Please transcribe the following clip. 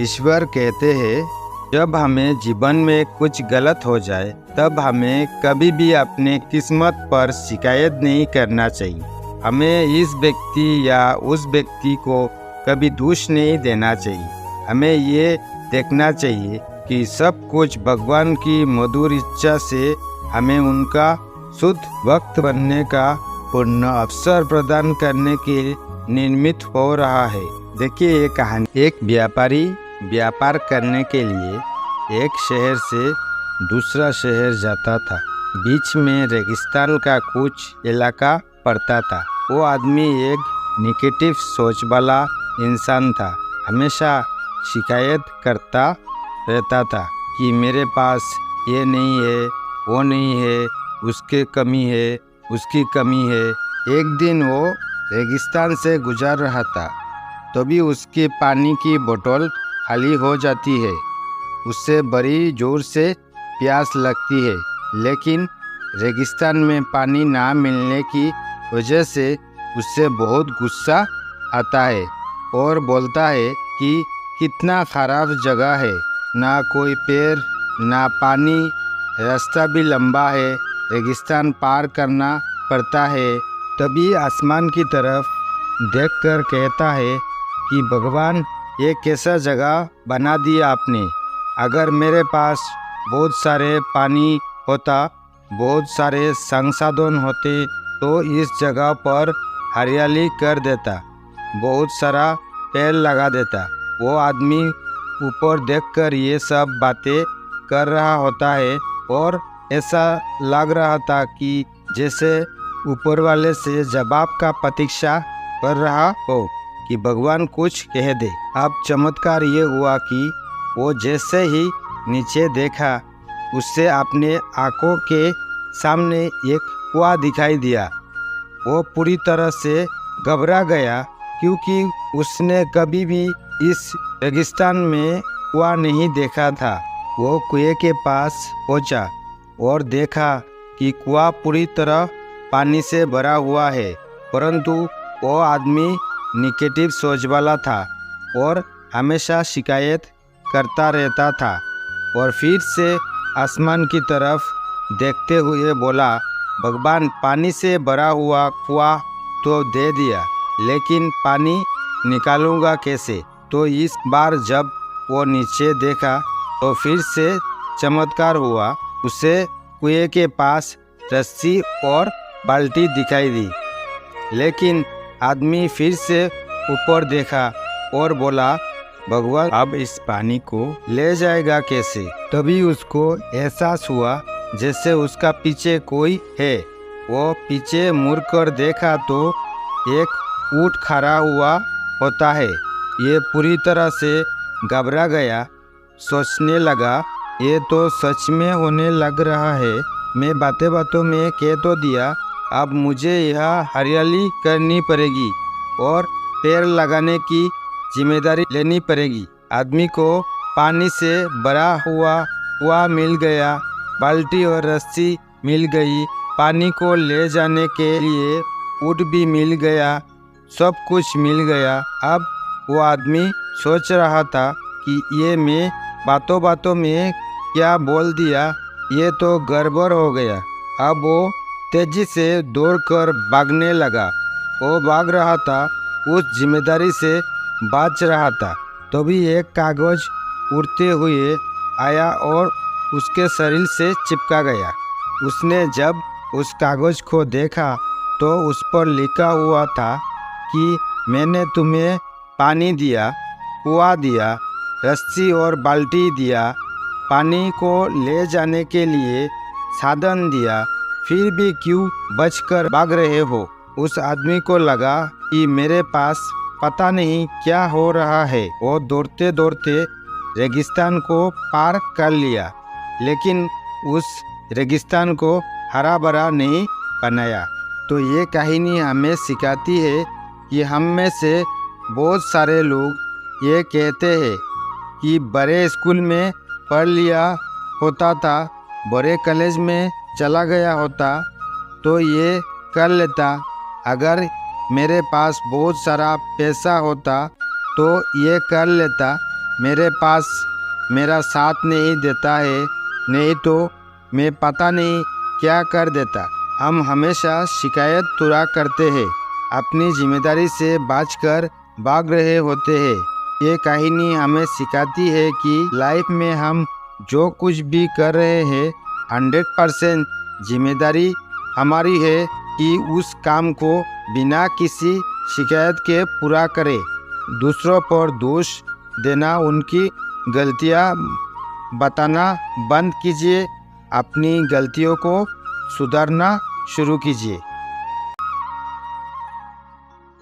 ईश्वर कहते हैं, जब हमें जीवन में कुछ गलत हो जाए तब हमें कभी भी अपने किस्मत पर शिकायत नहीं करना चाहिए। हमें इस व्यक्ति या उस व्यक्ति को कभी दोष नहीं देना चाहिए। हमें ये देखना चाहिए कि सब कुछ भगवान की मधुर इच्छा से हमें उनका शुद्ध भक्त बनने का पूर्ण अवसर प्रदान करने के निर्मित हो रहा है। देखिए ये कहानी, एक व्यापारी व्यापार करने के लिए एक शहर से दूसरा शहर जाता था। बीच में रेगिस्तान का कुछ इलाका पड़ता था। वो आदमी एक निगेटिव सोच वाला इंसान था। हमेशा शिकायत करता रहता था कि मेरे पास ये नहीं है, वो नहीं है, उसके कमी है, उसकी कमी है। एक दिन वो रेगिस्तान से गुजर रहा था, तभी उसकी पानी की बोतल खाली हो जाती है। उससे बड़ी जोर से प्यास लगती है, लेकिन रेगिस्तान में पानी ना मिलने की वजह से उससे बहुत गुस्सा आता है और बोलता है कि कितना खराब जगह है, ना कोई पेड़ ना पानी, रास्ता भी लंबा है, रेगिस्तान पार करना पड़ता है। तभी आसमान की तरफ देखकर कहता है कि भगवान, ये कैसा जगह बना दिया आपने। अगर मेरे पास बहुत सारे पानी होता, बहुत सारे संसाधन होते तो इस जगह पर हरियाली कर देता, बहुत सारा पेड़ लगा देता। वो आदमी ऊपर देखकर ये सब बातें कर रहा होता है और ऐसा लग रहा था कि जैसे ऊपर वाले से जवाब का प्रतीक्षा कर रहा हो कि भगवान कुछ कह दे। अब चमत्कार ये हुआ कि वो जैसे ही नीचे देखा, उससे अपने आंखों के सामने एक कुआं दिखाई दिया। वो पूरी तरह से घबरा गया, क्योंकि उसने कभी भी इस रेगिस्तान में कुआं नहीं देखा था। वो कुएं के पास पहुंचा और देखा कि कुआं पूरी तरह पानी से भरा हुआ है, परंतु वो आदमी निगेटिव सोच वाला था और हमेशा शिकायत करता रहता था। और फिर से आसमान की तरफ देखते हुए बोला, भगवान, पानी से भरा हुआ कुआं तो दे दिया, लेकिन पानी निकालूंगा कैसे। तो इस बार जब वो नीचे देखा तो फिर से चमत्कार हुआ। उसे कुएं के पास रस्सी और बाल्टी दिखाई दी, लेकिन आदमी फिर से ऊपर देखा और बोला, भगवान, अब इस पानी को ले जाएगा कैसे। तभी उसको एहसास हुआ जैसे उसका पीछे कोई है। वो पीछे मुड़कर देखा तो एक ऊंट खड़ा हुआ होता है। ये पूरी तरह से घबरा गया, सोचने लगा, ये तो सच में होने लग रहा है। मैं बातें बातों में कह तो दिया, अब मुझे यह हरियाली करनी पड़ेगी और पेड़ लगाने की जिम्मेदारी लेनी पड़ेगी। आदमी को पानी से भरा हुआ कुआं मिल गया, बाल्टी और रस्सी मिल गई, पानी को ले जाने के लिए ऊंट भी मिल गया, सब कुछ मिल गया। अब वो आदमी सोच रहा था कि ये मैं बातों बातों में क्या बोल दिया, ये तो गड़बड़ हो गया। अब वो तेजी से दौड़कर भागने लगा। वो भाग रहा था, उस जिम्मेदारी से बच रहा था। तभी एक कागज उड़ते हुए आया और उसके शरीर से चिपका गया। उसने जब उस कागज को देखा तो उस पर लिखा हुआ था कि मैंने तुम्हें पानी दिया, कुआं दिया, रस्सी और बाल्टी दिया, पानी को ले जाने के लिए साधन दिया, फिर भी क्यों बचकर भाग रहे हो। उस आदमी को लगा कि मेरे पास पता नहीं क्या हो रहा है। वो दौड़ते दौड़ते रेगिस्तान को पार कर लिया, लेकिन उस रेगिस्तान को हरा भरा नहीं बनाया। तो ये कहानी हमें सिखाती है कि हम में से बहुत सारे लोग ये कहते हैं कि बड़े स्कूल में पढ़ लिया होता था, बड़े कॉलेज में चला गया होता तो ये कर लेता, अगर मेरे पास बहुत सारा पैसा होता तो ये कर लेता, मेरे पास मेरा साथ नहीं देता है, नहीं तो मैं पता नहीं क्या कर देता। हम हमेशा शिकायत तुरा करते हैं, अपनी जिम्मेदारी से बचकर भाग रहे होते हैं। ये कहानी हमें सिखाती है कि लाइफ में हम जो कुछ भी कर रहे हैं 100% जिम्मेदारी हमारी है कि उस काम को बिना किसी शिकायत के पूरा करें। दूसरों पर दोष देना, उनकी गलतियां बताना बंद कीजिए, अपनी गलतियों को सुधारना शुरू कीजिए।